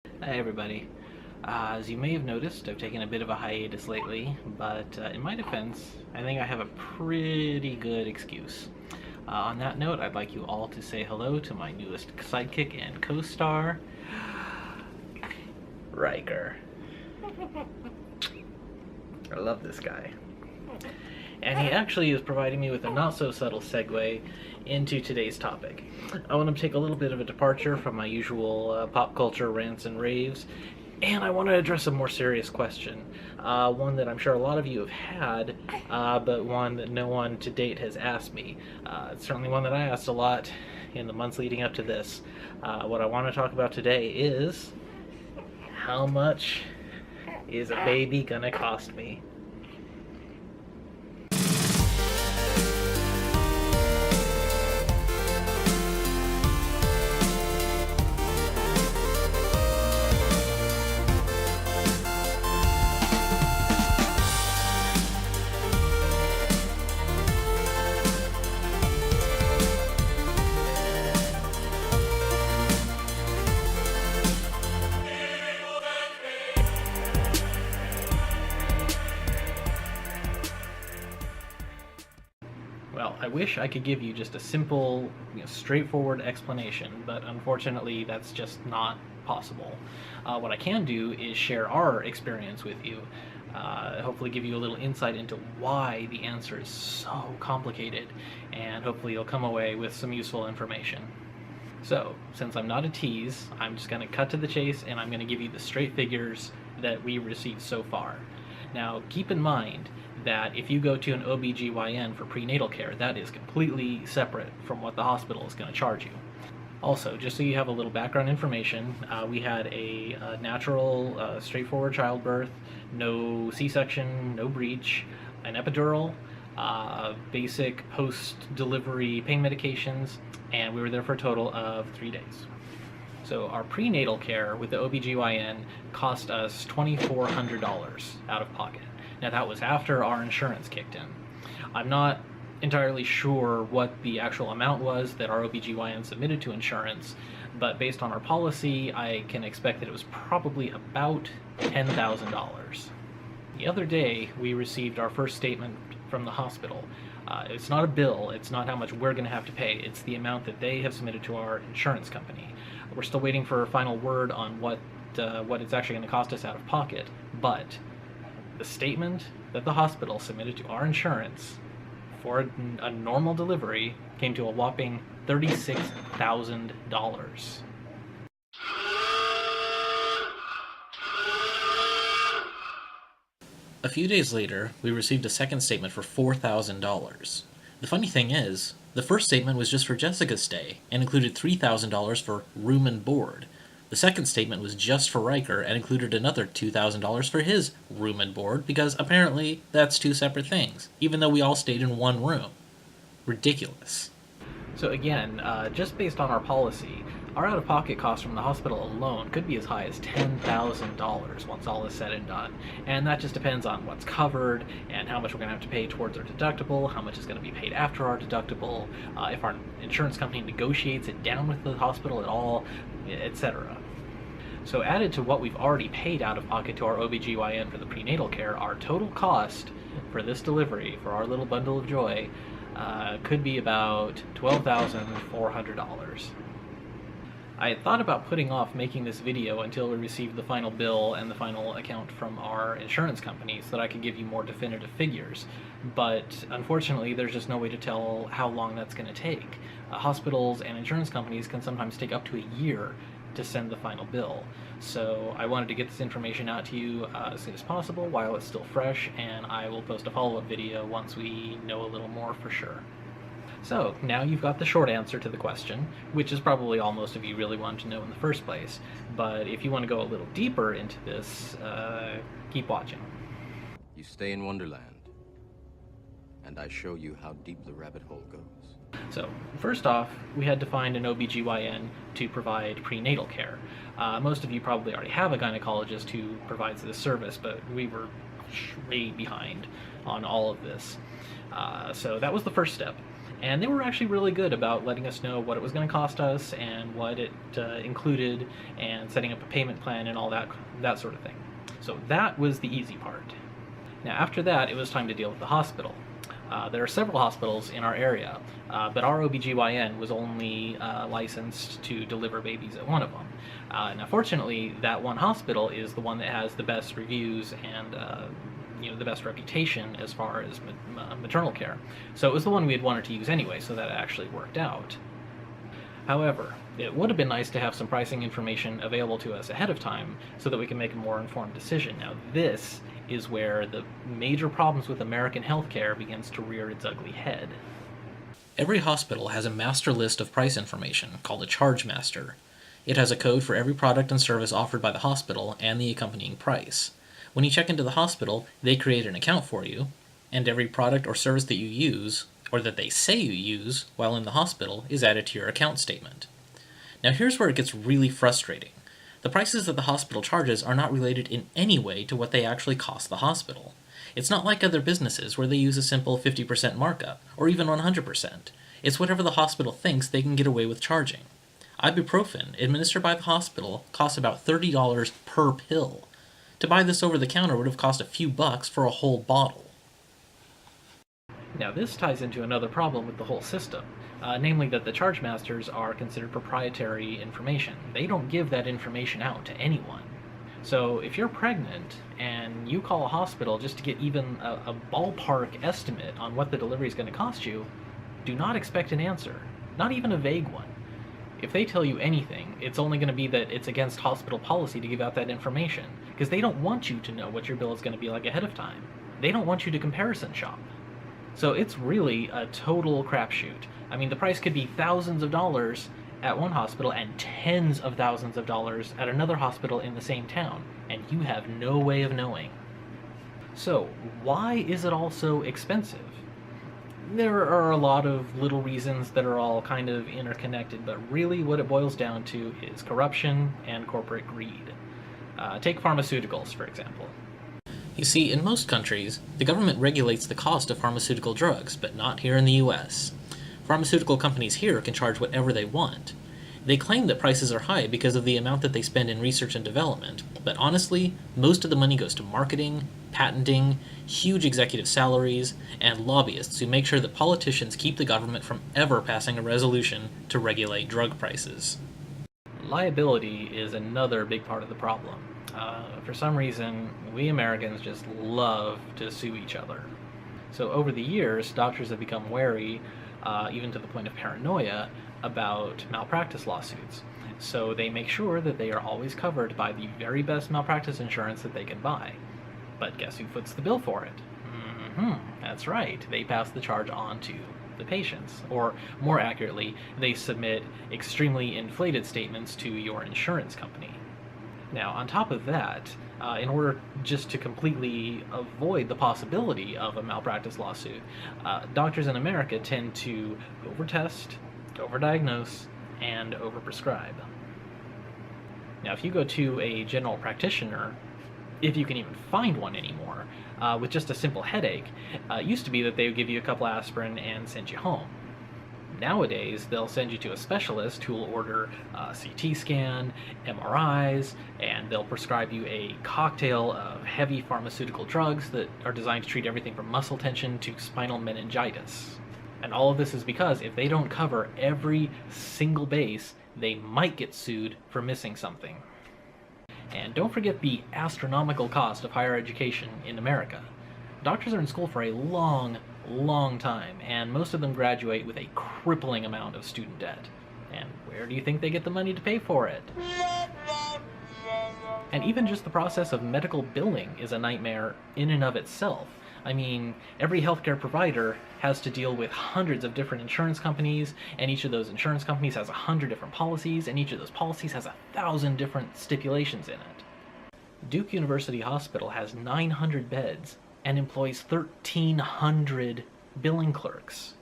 Hey everybody. As you may have noticed, I've taken a bit of a hiatus lately, but in my defense, I think I have a pretty good excuse. On that note, I'd like you all to say hello to my newest sidekick and co-star, Ryker. I love this guy. And he actually is providing me with a not-so-subtle segue into today's topic. I want to take a little bit of a departure from my usual pop culture rants and raves, and I want to address a more serious question. One that I'm sure a lot of you have had, but one that no one to date has asked me. It's certainly one that I asked a lot in the months leading up to this. What I want to talk about today is, how much is a baby gonna cost me? Well, I wish I could give you just a simple, straightforward explanation, but unfortunately that's just not possible. What I can do is share our experience with you, hopefully give you a little insight into why the answer is so complicated, and hopefully you'll come away with some useful information. So, since I'm not a tease, I'm just going to cut to the chase and I'm going to give you the straight figures that we received so far. Now, keep in mind that if you go to an OBGYN for prenatal care, that is completely separate from what the hospital is going to charge you. Also, just so you have a little background information, we had a natural, straightforward childbirth, no C-section, no breech, an epidural, basic post-delivery pain medications, and we were there for a total of 3 days. So our prenatal care with the OBGYN cost us $2,400 out of pocket. Now that was after our insurance kicked in. I'm not entirely sure what the actual amount was that our OBGYN submitted to insurance, but based on our policy, I can expect that it was probably about $10,000. The other day, we received our first statement from the hospital. It's not a bill, it's not how much we're going to have to pay, it's the amount that they have submitted to our insurance company. We're still waiting for a final word on what it's actually going to cost us out of pocket, but the statement that the hospital submitted to our insurance for a normal delivery came to a whopping $36,000. A few days later, we received a second statement for $4,000. The funny thing is, the first statement was just for Jessica's stay, and included $3,000 for room and board. The second statement was just for Ryker, and included another $2,000 for his room and board, because apparently that's two separate things, even though we all stayed in one room. Ridiculous. So again, just based on our policy, our out-of-pocket costs from the hospital alone could be as high as $10,000 once all is said and done. And that just depends on what's covered, and how much we're going to have to pay towards our deductible, how much is going to be paid after our deductible, if our insurance company negotiates it down with the hospital at all, etc. So added to what we've already paid out of pocket to our OBGYN for the prenatal care, our total cost for this delivery, for our little bundle of joy, could be about $12,400. I had thought about putting off making this video until we received the final bill and the final account from our insurance company so that I could give you more definitive figures, but unfortunately there's just no way to tell how long that's going to take. Hospitals and insurance companies can sometimes take up to a year to send the final bill, so I wanted to get this information out to you as soon as possible while it's still fresh, and I will post a follow-up video once we know a little more for sure. So, now you've got the short answer to the question, which is probably all most of you really wanted to know in the first place, but if you want to go a little deeper into this, keep watching. You stay in Wonderland, and I show you how deep the rabbit hole goes. So, first off, we had to find an OBGYN to provide prenatal care. Most of you probably already have a gynecologist who provides this service, but we were way behind on all of this. So that was the first step. And they were actually really good about letting us know what it was going to cost us and what it included, and setting up a payment plan and all that sort of thing. So that was the easy part. Now after that, it was time to deal with the hospital. There are several hospitals in our area, but our OBGYN was only licensed to deliver babies at one of them. Now fortunately, that one hospital is the one that has the best reviews and the best reputation as far as maternal care. So it was the one we had wanted to use anyway, so that actually worked out. However, it would have been nice to have some pricing information available to us ahead of time so that we can make a more informed decision. Now this is where the major problems with American healthcare begins to rear its ugly head. Every hospital has a master list of price information called a charge master. It has a code for every product and service offered by the hospital and the accompanying price. When you check into the hospital, they create an account for you, and every product or service that you use, or that they say you use, while in the hospital is added to your account statement. Now here's where it gets really frustrating. The prices that the hospital charges are not related in any way to what they actually cost the hospital. It's not like other businesses where they use a simple 50% markup, or even 100%. It's whatever the hospital thinks they can get away with charging. Ibuprofen, administered by the hospital, costs about $30 per pill. To buy this over the counter would have cost a few bucks for a whole bottle. Now this ties into another problem with the whole system, namely that the charge masters are considered proprietary information. They don't give that information out to anyone. So if you're pregnant and you call a hospital just to get even a ballpark estimate on what the delivery is going to cost you, do not expect an answer, not even a vague one. If they tell you anything, it's only going to be that it's against hospital policy to give out that information, because they don't want you to know what your bill is going to be like ahead of time. They don't want you to comparison shop. So it's really a total crapshoot. I mean, the price could be thousands of dollars at one hospital and tens of thousands of dollars at another hospital in the same town, and you have no way of knowing. So why is it all so expensive? There are a lot of little reasons that are all kind of interconnected, but really what it boils down to is corruption and corporate greed. Take pharmaceuticals, for example. You see, in most countries, the government regulates the cost of pharmaceutical drugs, but not here in the US. Pharmaceutical companies here can charge whatever they want. They claim that prices are high because of the amount that they spend in research and development, but honestly, most of the money goes to marketing, patenting, huge executive salaries, and lobbyists who make sure that politicians keep the government from ever passing a resolution to regulate drug prices. Liability is another big part of the problem. For some reason, we Americans just love to sue each other. So over the years, doctors have become wary, even to the point of paranoia, about malpractice lawsuits. So they make sure that they are always covered by the very best malpractice insurance that they can buy. But guess who foots the bill for it? That's right, they pass the charge on to the patients. Or more accurately, they submit extremely inflated statements to your insurance company. Now, on top of that, in order just to completely avoid the possibility of a malpractice lawsuit, doctors in America tend to overtest, overdiagnose, and overprescribe. Now, if you go to a general practitioner, if you can even find one anymore, with just a simple headache, it used to be that they would give you a couple aspirin and send you home. Nowadays, they'll send you to a specialist who will order a CT scan, MRIs, and they'll prescribe you a cocktail of heavy pharmaceutical drugs that are designed to treat everything from muscle tension to spinal meningitis. And all of this is because if they don't cover every single base, they might get sued for missing something. And don't forget the astronomical cost of higher education in America. Doctors are in school for a long time, and most of them graduate with a crippling amount of student debt. And where do you think they get the money to pay for it? And even just the process of medical billing is a nightmare in and of itself. I mean, every healthcare provider has to deal with hundreds of different insurance companies, and each of those insurance companies has 100 different policies, and each of those policies has 1,000 different stipulations in it. Duke University Hospital has 900 beds and employs 1,300 billing clerks.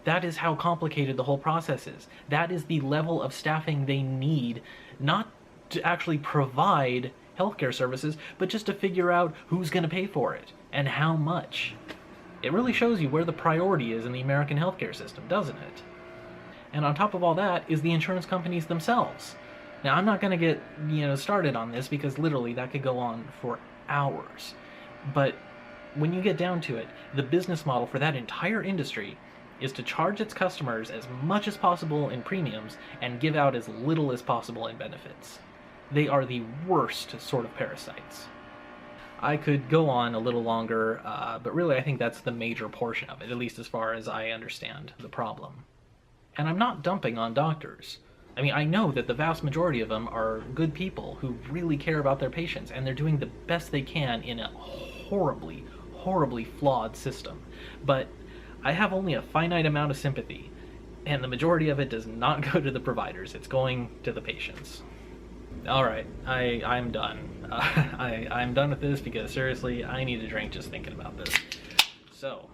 That is how complicated the whole process is. That is the level of staffing they need, not to actually provide healthcare services, but just to figure out who's going to pay for it and how much. It really shows you where the priority is in the American healthcare system, doesn't it? And on top of all that is the insurance companies themselves. Now, I'm not going to get, started on this because literally that could go on for hours. But when you get down to it, the business model for that entire industry is to charge its customers as much as possible in premiums and give out as little as possible in benefits. They are the worst sort of parasites. I could go on a little longer, but really I think that's the major portion of it, at least as far as I understand the problem. And I'm not dumping on doctors. I mean, I know that the vast majority of them are good people who really care about their patients, and they're doing the best they can in a horribly, horribly flawed system. But I have only a finite amount of sympathy, and the majority of it does not go to the providers. It's going to the patients. Alright, I'm done. I'm done with this because seriously, I need a drink just thinking about this. So,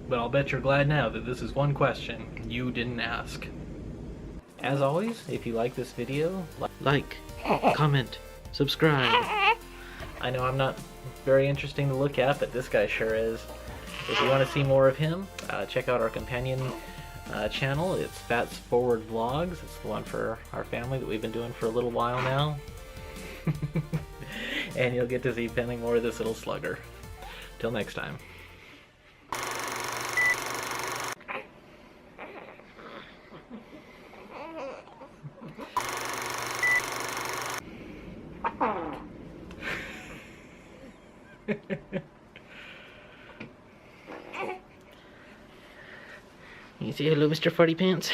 but I'll bet you're glad now that this is one question you didn't ask. As always, if you like this video, like, comment, subscribe. I know I'm not very interesting to look at, but this guy sure is. If you want to see more of him, check out our companion channel. It's Fats Forward Vlogs. It's the one for our family that we've been doing for a little while now. And you'll get to see plenty more of this little slugger. Till next time. You say hello, Mr. Farty Pants?